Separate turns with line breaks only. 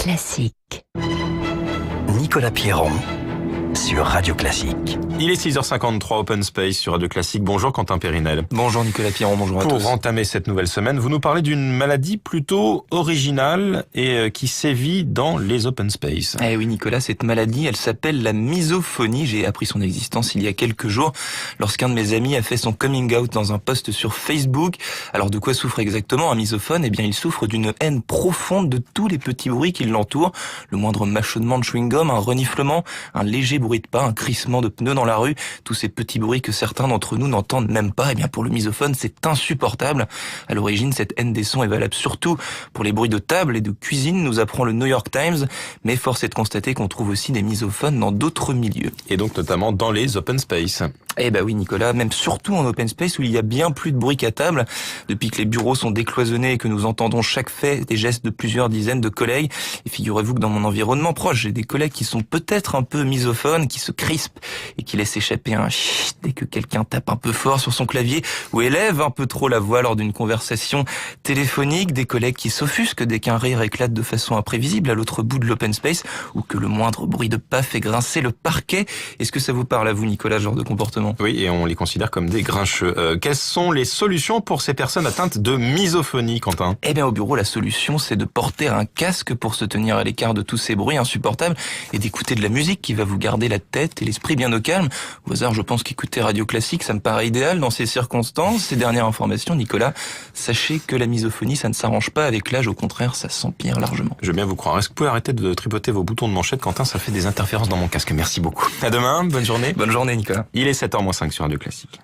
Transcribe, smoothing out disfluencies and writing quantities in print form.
Classique.
Nicolas Pierron sur Radio Classique.
Il est 6h53, Open Space sur Radio Classique. Bonjour Quentin Périnel.
Bonjour Nicolas Pierron, bonjour à tous.
Pour entamer cette nouvelle semaine, vous nous parlez d'une maladie plutôt originale et qui sévit dans les Open Space.
Eh oui Nicolas, cette maladie, elle s'appelle la misophonie. J'ai appris son existence il y a quelques jours lorsqu'un de mes amis a fait son coming out dans un post sur Facebook. Alors de quoi souffre exactement un misophone ? Eh bien il souffre d'une haine profonde de tous les petits bruits qui l'entourent. Le moindre mâchonnement de chewing-gum, un reniflement, un léger bruit de pas, un crissement de pneus dans la rue, tous ces petits bruits que certains d'entre nous n'entendent même pas. Eh bien pour le misophone, c'est insupportable. À l'origine, cette haine des sons est valable surtout pour les bruits de table et de cuisine, nous apprend le New York Times, mais force est de constater qu'on trouve aussi des misophones dans d'autres milieux.
Et donc notamment dans les Open Space.
Eh ben oui Nicolas, même surtout en open space où il y a bien plus de bruit qu'à table. Depuis que les bureaux sont décloisonnés et que nous entendons chaque fait des gestes de plusieurs dizaines de collègues, et figurez-vous que dans mon environnement proche, j'ai des collègues qui sont peut-être un peu misophones, qui se crispent et qui laissent échapper un chut dès que quelqu'un tape un peu fort sur son clavier ou élève un peu trop la voix lors d'une conversation téléphonique, des collègues qui s'offusquent dès qu'un rire éclate de façon imprévisible à l'autre bout de l'open space ou que le moindre bruit de pas fait grincer le parquet. Est-ce que ça vous parle à vous Nicolas, ce genre de comportement ?
Oui, et on les considère comme des grincheux. Quelles sont les solutions pour ces personnes atteintes de misophonie, Quentin ?
Eh bien, au bureau, la solution, c'est de porter un casque pour se tenir à l'écart de tous ces bruits insupportables et d'écouter de la musique qui va vous garder la tête et l'esprit bien au calme. Au hasard, je pense qu'écouter Radio Classique, ça me paraît idéal dans ces circonstances. Ces dernières informations, Nicolas, sachez que la misophonie, ça ne s'arrange pas avec l'âge. Au contraire, ça s'empire largement.
Je veux bien vous croire. Est-ce que vous pouvez arrêter de tripoter vos boutons de manchette, Quentin ? Ça fait des interférences dans mon casque. Merci beaucoup. À demain, bonne journée.
Bonne journée, Nicolas.
Il est 7h-5 sur Radio Classique.